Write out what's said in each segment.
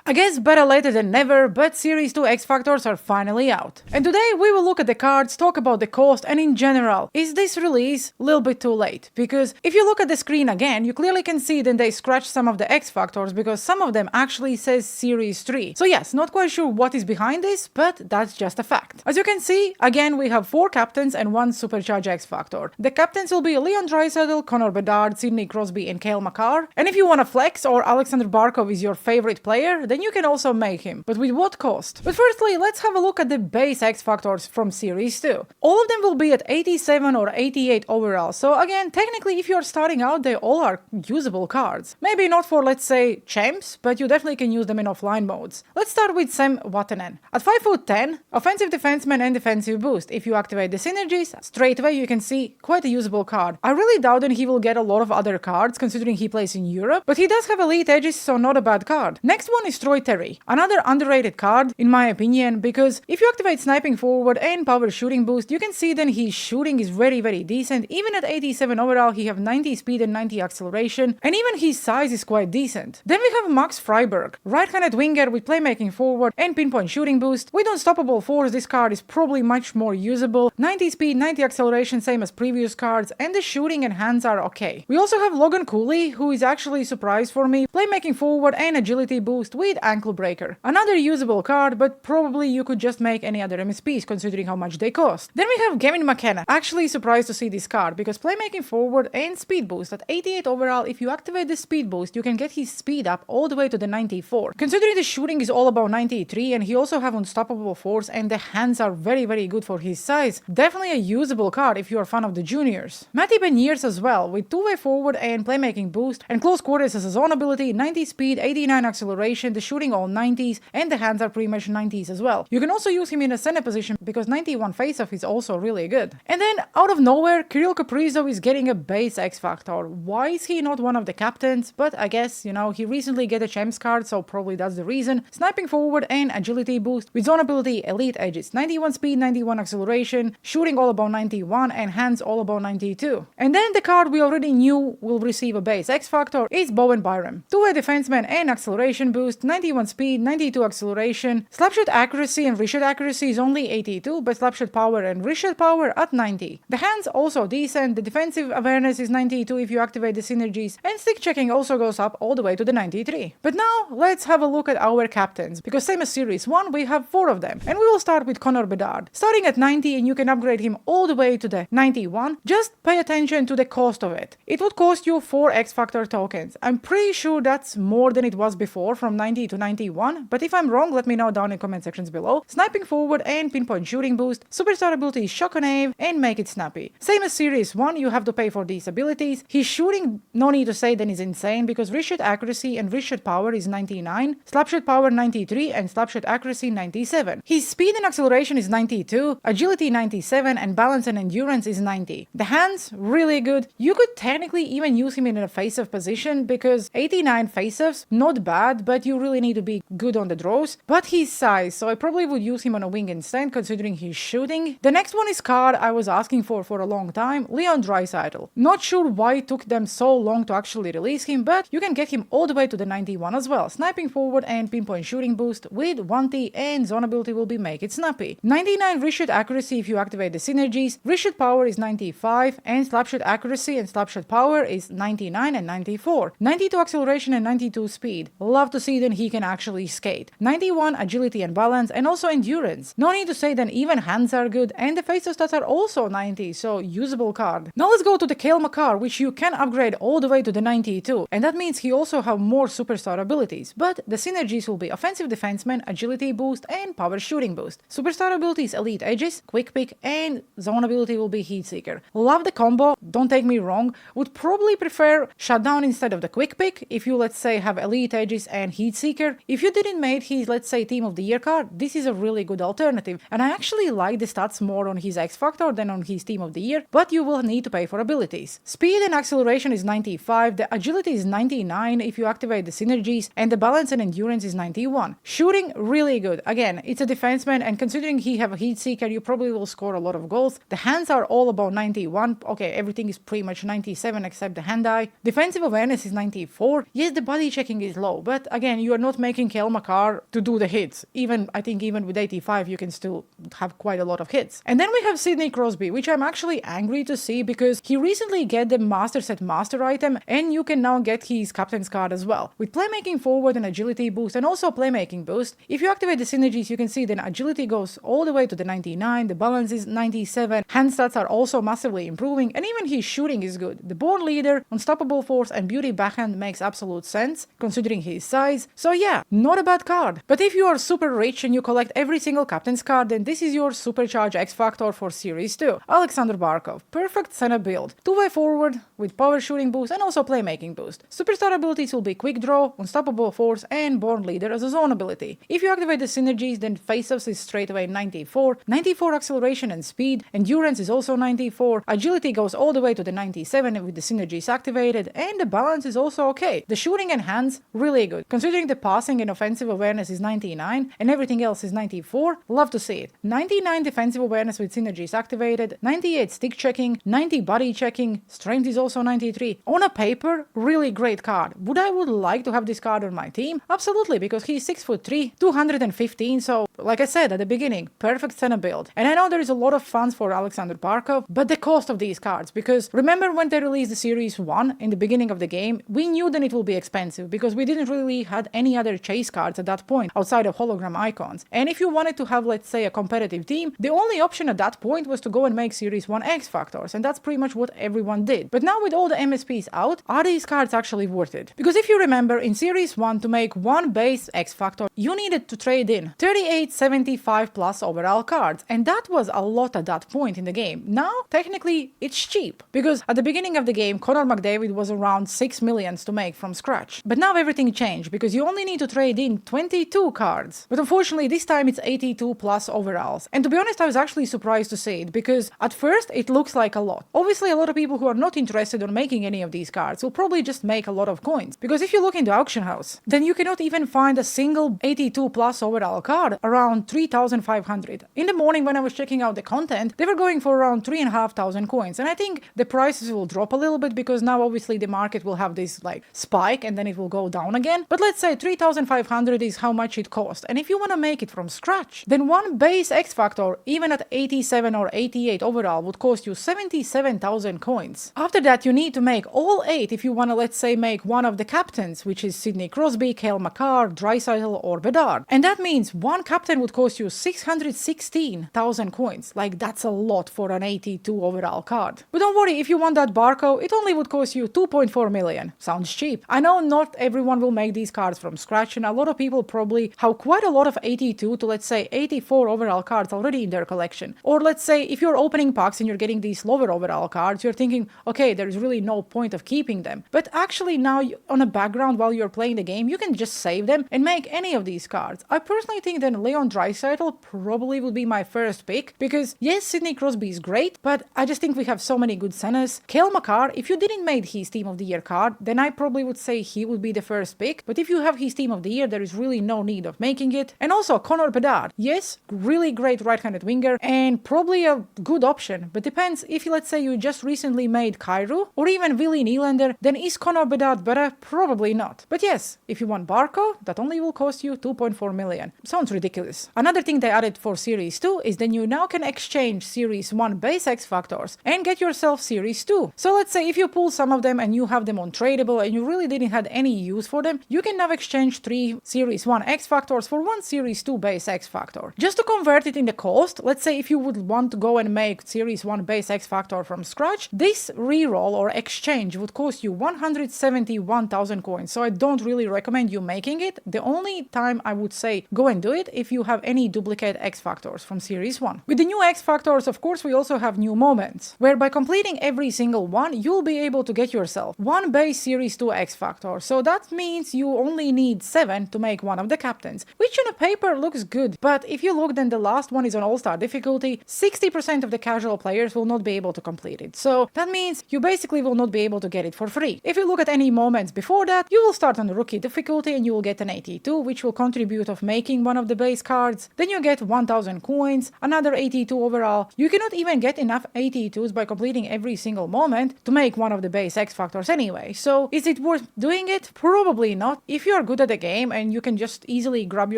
I guess better later than never, but Series 2 X-Factors are finally out. And today we will look at the cards, talk about the cost, and in general, is this release a little bit too late? Because if you look at the screen again, you clearly can see that they scratched some of the X-Factors because some of them actually says Series 3. So yes, not quite sure what is behind this, but that's just a fact. As you can see, again we have 4 captains and 1 Supercharge X-Factor. The captains will be Leon Draisaitl, Connor Bedard, Sidney Crosby, and Cale Makar. And if you want to flex or Alexander Barkov is your favorite player, then you can also make him. But with what cost? But firstly, let's have a look at the base X-Factors from Series 2. All of them will be at 87 or 88 overall. So again, technically if you're starting out, they all are usable cards. Maybe not for, let's say, champs, but you definitely can use them in offline modes. Let's start with Sam Vatanen. At 5'10", offensive defenseman and defensive boost. If you activate the synergies, straight away you can see quite a usable card. I really doubt that he will get a lot of other cards considering he plays in Europe, but he does have elite edges, so not a bad card. Next one is Troy Terry. Another underrated card, in my opinion, because if you activate sniping forward and power shooting boost, you can see then his shooting is very, very decent. Even at 87 overall, he have 90 speed and 90 acceleration, and even his size is quite decent. Then we have Max Freiberg, right-handed winger with playmaking forward and pinpoint shooting boost. With unstoppable force, this card is probably much more usable. 90 speed, 90 acceleration, same as previous cards, and the shooting and hands are okay. We also have Logan Cooley, who is actually a surprise for me. Playmaking forward and agility boost with ankle breaker. Another usable card, but probably you could just make any other MSPs considering how much they cost. Then we have Gavin McKenna. Actually surprised to see this card because playmaking forward and speed boost at 88 overall. If you activate the speed boost, you can get his speed up all the way to the 94. Considering the shooting is all about 93 and he also have unstoppable force and the hands are very, very good for his size. Definitely a usable card if you are a fan of the juniors. Matty Beniers as well with two-way forward and playmaking boost and close quarters as a zone ability, 90 speed, 89 acceleration, the shooting all 90s and the hands are pretty much 90s as well. You can also use him in a center position because 91 faceoff is also really good. And then out of nowhere, Kirill Kaprizov is getting a base X-Factor. Why is he not one of the captains? But I guess, you know, he recently get a champs card, so probably that's the reason. Sniping forward and agility boost with zone ability, elite edges, 91 speed, 91 acceleration, shooting all about 91 and hands all about 92. And then the card we already knew will receive a base X-Factor is Bowen Byram. Two-way defenseman and acceleration boost, 91 speed, 92 acceleration, slapshot accuracy and wrist shot accuracy is only 82, but slapshot power and wrist shot power at 90. The hands also decent, the defensive awareness is 92 if you activate the synergies, and stick checking also goes up all the way to the 93. But now let's have a look at our captains, because same as Series 1 we have 4 of them, and we will start with Connor Bedard. Starting at 90 and you can upgrade him all the way to the 91, just pay attention to the cost of it. It would cost you 4 X-Factor tokens. I'm pretty sure that's more than it was before from 90 to 91, but if I'm wrong let me know down in comment sections below. Sniping forward and pinpoint shooting boost, superstar ability Shock and Ave and Make It Snappy. Same as Series 1, you have to pay for these abilities. His shooting, no need to say then, is insane because wrist shot accuracy and wrist shot power is 99, slapshot power 93 and slapshot accuracy 97. His speed and acceleration is 92, agility 97 and balance and endurance is 90. The hands, really good. You could technically even use him in a face-off position because 89 face-offs, not bad, but you really need to be good on the draws. But his size, so I probably would use him on a wing instead considering his shooting. The next one is card I was asking for a long time, Leon Draisaitl. Not sure why it took them so long to actually release him, but you can get him all the way to the 91 as well. Sniping forward and pinpoint shooting boost with 1T and zone ability will be Make It Snappy. 99 wrist shot accuracy if you activate the synergies, wrist shot power is 95 and slapshot accuracy and slapshot power is 99 and 94. 92 acceleration and 92 speed. Love to see then he can actually skate. 91 agility and balance and also endurance. No need to say then even hands are good and the face stats are also 90, so usable card. Now let's go to the Cale Makar, which you can upgrade all the way to the 92, and that means he also have more superstar abilities, but the synergies will be offensive defenseman, agility boost and power shooting boost. Superstar abilities elite edges, quick pick and zone ability will be heat seeker. Love the combo, don't take me wrong, would probably prefer shutdown instead of the quick pick if you let's say have elite edges and heat seeker. If you didn't make his let's say team of the year card, this is a really good alternative, and I actually like the stats more on his X-Factor than on his team of the year, but you will need to pay for abilities. Speed and acceleration is 95, the agility is 99 if you activate the synergies, and the balance and endurance is 91. Shooting, really good. Again, it's a defenseman, and considering he have a heat seeker, you probably will score a lot of goals. The hands are all about 91. Okay, everything is pretty much 97 except the hand eye. Defensive awareness is 94. Yes, the body checking is low, but again, you are are not making Cale Makar to do the hits. I think even with 85, you can still have quite a lot of hits. And then we have Sidney Crosby, which I'm actually angry to see because he recently get the Master Set Master item, and you can now get his captain's card as well. With playmaking forward and agility boost, and also playmaking boost, if you activate the synergies, you can see then agility goes all the way to the 99, the balance is 97, hand stats are also massively improving, and even his shooting is good. The Born Leader, Unstoppable Force, and Beauty Backhand makes absolute sense, considering his size. So yeah, not a bad card. But if you are super rich and you collect every single captain's card, then this is your Supercharge X-factor for Series 2. Alexander Barkov, perfect center build, two-way forward with power shooting boost and also playmaking boost. Superstar abilities will be Quick Draw, Unstoppable Force, and Born Leader as a zone ability. If you activate the synergies, then faceoffs is straight away 94, 94 acceleration and speed, endurance is also 94, agility goes all the way to the 97 with the synergies activated, and the balance is also okay. The shooting and hands, really good. Considering the passing and offensive awareness is 99 and everything else is 94, love to see it. 99 defensive awareness with synergies activated, 98 stick checking, 90 body checking, strength is also 93. On a paper, really great card. Would like to have this card on my team? Absolutely, because he's 6'3", 215, so like I said at the beginning, perfect center build. And I know there is a lot of fans for Alexander Barkov, but the cost of these cards, because remember when they released the Series 1 in the beginning of the game, we knew that it will be expensive because we didn't really had any other chase cards at that point outside of hologram icons. And if you wanted to have, let's say, a competitive team, the only option at that point was to go and make Series 1 X-factors, and that's pretty much what everyone did. But now with all the MSPs out, are these cards actually worth it? Because if you remember, in Series 1 to make one base X-factor, you needed to trade in 3875 plus overall cards, and that was a lot at that point in the game. Now, technically, it's cheap, because at the beginning of the game, Connor McDavid was around 6 millions to make from scratch. But now everything changed, because you only need to trade in 22 cards. But unfortunately, this time it's 82 plus overalls. And to be honest, I was actually surprised to see it, because at first it looks like a lot. Obviously, a lot of people who are not interested in making any of these cards will probably just make a lot of coins. Because if you look into Auction House, then you cannot even find a single 82 plus overall card around 3,500. In the morning when I was checking out the content, they were going for around 3,500 coins. And I think the prices will drop a little bit because now obviously the market will have this like spike and then it will go down again. But let's say 3,500 is how much it costs. And if you want to make it from scratch, then one base X-factor, even at 87 or 88 overall, would cost you 77,000 coins. After that, you need to make all 8 if you want to, let's say, make one of the captains, which is Sidney Crosby, Cale Makar, Draisaitl, or Bedard. And that means one captain would cost you 616,000 coins. Like, that's a lot for an 82 overall card. But don't worry, if you want that Barco, it only would cost you 2.4 million. Sounds cheap. I know not everyone will make these cards from scratch, and a lot of people probably have quite a lot of 82 to, let's say, 84 overall cards already in their collection. Or let's say, if you're opening packs and you're getting these lower overall cards, you're thinking, okay, there's really no point of keeping them. But actually now, on a background while you're playing the game, you can just save them and make any of these cards. I personally think that Leon Draisaitl probably would be my first pick, because yes, Sidney Crosby is great, but I just think we have so many good centers. Cale Makar, if you didn't make his Team of the Year card, then I probably would say he would be the first pick, but if you have his Team of the Year, there is really no need of making it. And also Connor Bedard, yes, really great right-handed winger, and probably a good option, but depends if, let's say, you just recently made Kairu, or even Willie Nylander, then is Connor Bedard better? Probably not. But yes, if you want Barco, that only will cost you 2.4 million. Sounds ridiculous. Another thing they added for Series 2 is that you now can exchange Series 1 base X-factors and get yourself Series 2. So let's say if you pull some of them and you have them on tradable and you really didn't have any use for them, you can now exchange 3 Series 1 X-factors for 1 Series 2 base X-factor. Just to convert it in the cost, let's say if you would want to go and make Series 1 base X-factor from scratch, this reroll or exchange would cost you 171,000 coins. So I don't really recommend you making it. The only time I would say go and do it if you have any duplicate X-factors from Series 1. With the new X-factors, of course, we also have new moments, where by completing every single one, you'll be able to get yourself 1 base Series 2 X-factor. So that means you only need 7 to make one of the captains, which on a paper looks good. But if you look, then the last one is on All-Star difficulty. 60% of the casual players will not be able to complete it. So that means you basically will not be able to get it for free. If you look at any moments before that, you will start on the rookie difficulty and you will get an 82, which will contribute of making one of the base cards. Then you get 1000 coins, another 82 overall. You cannot even get enough 82s by completing every single moment to make one of the base X-factors anyway. So is it worth doing it? Probably not. If you're good at the game and you can just easily grab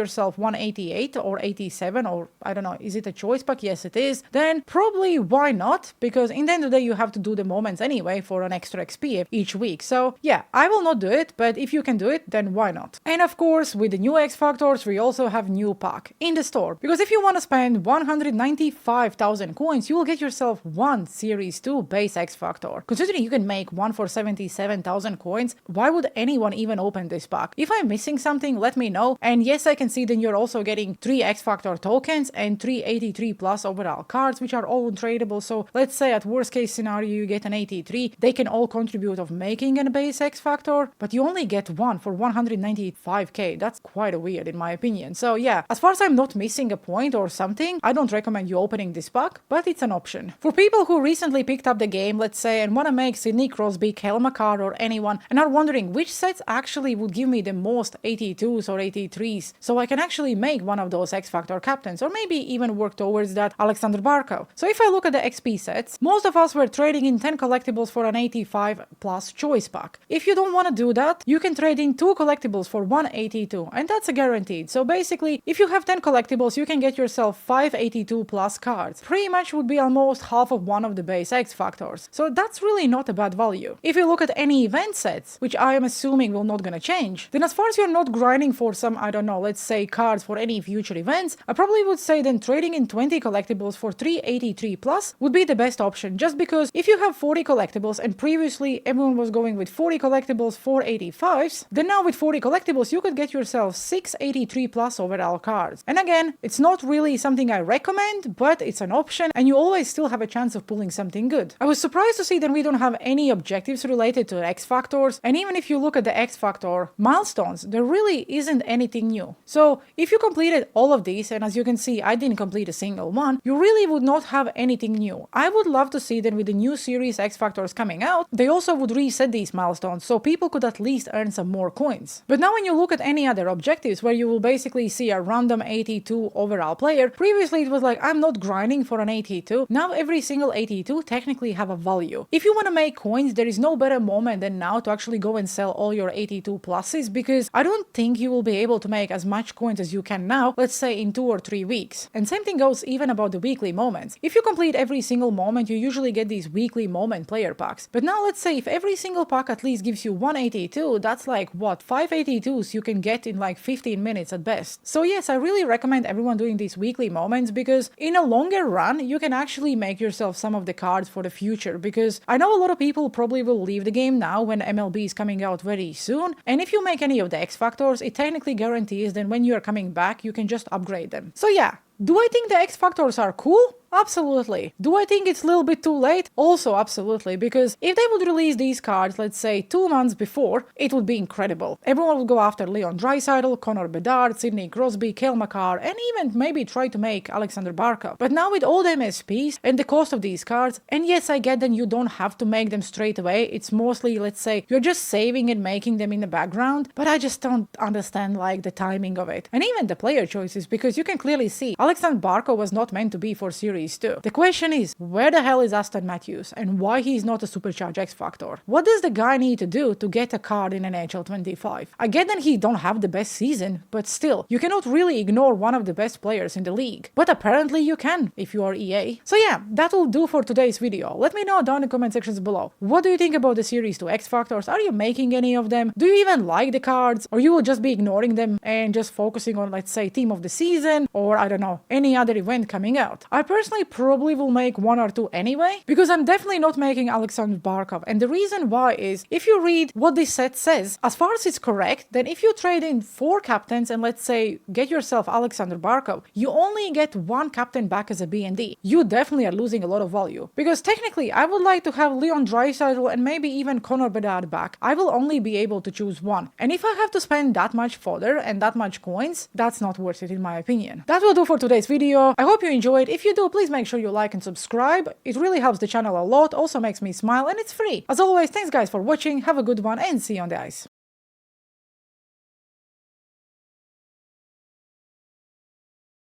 yourself 188 or 87, or I don't know, is it a choice pack? Yes, it is. Then probably why not? Because in the end of the day, you have to do the moments anyway for an extra XP each week. So yeah, I will not do it, but if you can do it, then why not? And of course, with the new X Factors, we also have new pack in the store. Because if you want to spend 195,000 coins, you will get yourself one Series 2 base X Factor. Considering you can make one for 77,000 coins, why would anyone even open this pack? If I'm missing something, let me know. And yes, I can see then you're also getting 3 X Factor tokens and 3 83 plus overall cards, which are all untradeable. So let's say at worst case scenario, you get an 83. They can all contribute of making a base X Factor, but you only get one for 195k. That's quite weird in my opinion. So yeah, as far as I'm not missing a point or something, I don't recommend you opening this pack, but it's an option. For people who recently picked up the game, let's say, and want to make Sidney Crosby, Cale Makar, or anyone, and are wondering which sets actually would give me the most 82s or 83s, so I can actually make one of those X Factor captains, or maybe even work towards that Alexander Barkov. So if I look at the XP sets, most of us were trading in 10 collectibles for an 85 plus choice pack. If you don't want to do that, you can trade in 2 collectibles for 182, and that's a guaranteed. So basically, if you have 10 collectibles, you can get yourself 5 82 plus cards. Pretty much would be almost half of one of the base X Factors. So that's really not a bad value. If you look at any event sets, which I am assuming will not gonna change, then as far as you're not grinding for some, I don't know, let's say cards for any future events, I probably would say then trading in 20 collectibles for 383 plus would be the best option, just because if you have 40 collectibles and previously everyone was going with 40 collectibles, 485s, then now with 40 collectibles you could get yourself 683 plus overall cards. And again, it's not really something I recommend, but it's an option and you always still have a chance of pulling something good. I was surprised to see that we don't have any objectives related to X Factors, and even if you look at the X Factor milestones, there really isn't anything new. So if you completed all of these, and as you can see I didn't complete a single one, you really would not have anything new. I would love to see that with the new series X Factors coming out, they also would reset these milestones so people could at least earn some more coins. But now when you look at any other objectives where you will basically see a random 82 overall player, previously it was like I'm not grinding for an 82, now every single 82 technically have a value. If you want to make coins, there is no better moment than now to actually go and sell all your 82 pluses, because I don't think you will be able to make as much coins as you can now, let's say in 2 or 3 weeks. And same thing goes even about the weekly moments. If you complete every single moment, you usually get these weekly moment player packs. But now let's say if every single pack at least gives you 182, that's like what, 582s you can get in like 15 minutes at best. So yes, I really recommend everyone doing these weekly moments, because in a longer run you can actually make yourself some of the cards for the future, because I know a lot of people probably will leave the game now when MLB is coming out very soon, and if you make any of the X Factors, it technically guarantees that when you are coming back you can just upgrade them. So yeah, do I think the X Factors are cool? Absolutely. Do I think it's a little bit too late? Also absolutely, because if they would release these cards, let's say 2 months before, it would be incredible. Everyone would go after Leon Draisaitl, Connor Bedard, Sidney Crosby, Cale Makar, and even maybe try to make Alexander Barkov. But now with all the MSPs and the cost of these cards, and yes, I get that you don't have to make them straight away, it's mostly, let's say, you're just saving and making them in the background, but I just don't understand like the timing of it. And even the player choices, because you can clearly see Alexander Barkov was not meant to be for Series 2. The question is, where the hell is Aston Matthews and why he's not a Supercharge X-factor? What does the guy need to do to get a card in NHL 25? I get that he don't have the best season, but still, you cannot really ignore one of the best players in the league. But apparently you can, if you are EA. So yeah, that will do for today's video. Let me know down in the comment sections below. What do you think about the Series 2 X-factors? Are you making any of them? Do you even like the cards? Or you will just be ignoring them and just focusing on, let's say, team of the season, or I don't know, any other event coming out? I personally probably will make 1 or 2 anyway, because I'm definitely not making Alexander Barkov. And the reason why is, if you read what this set says, as far as it's correct, then if you trade in 4 captains and let's say get yourself Alexander Barkov, you only get 1 captain back as a B&D. You definitely are losing a lot of value. Because technically, I would like to have Leon Draisaitl and maybe even Connor Bedard back. I will only be able to choose 1. And if I have to spend that much fodder and that much coins, that's not worth it in my opinion. That will do for today's video. I hope you enjoyed. If you do, please make sure you like and subscribe. It really helps the channel a lot, also makes me smile, and it's free. As always, thanks guys for watching, have a good one, and see you on the ice.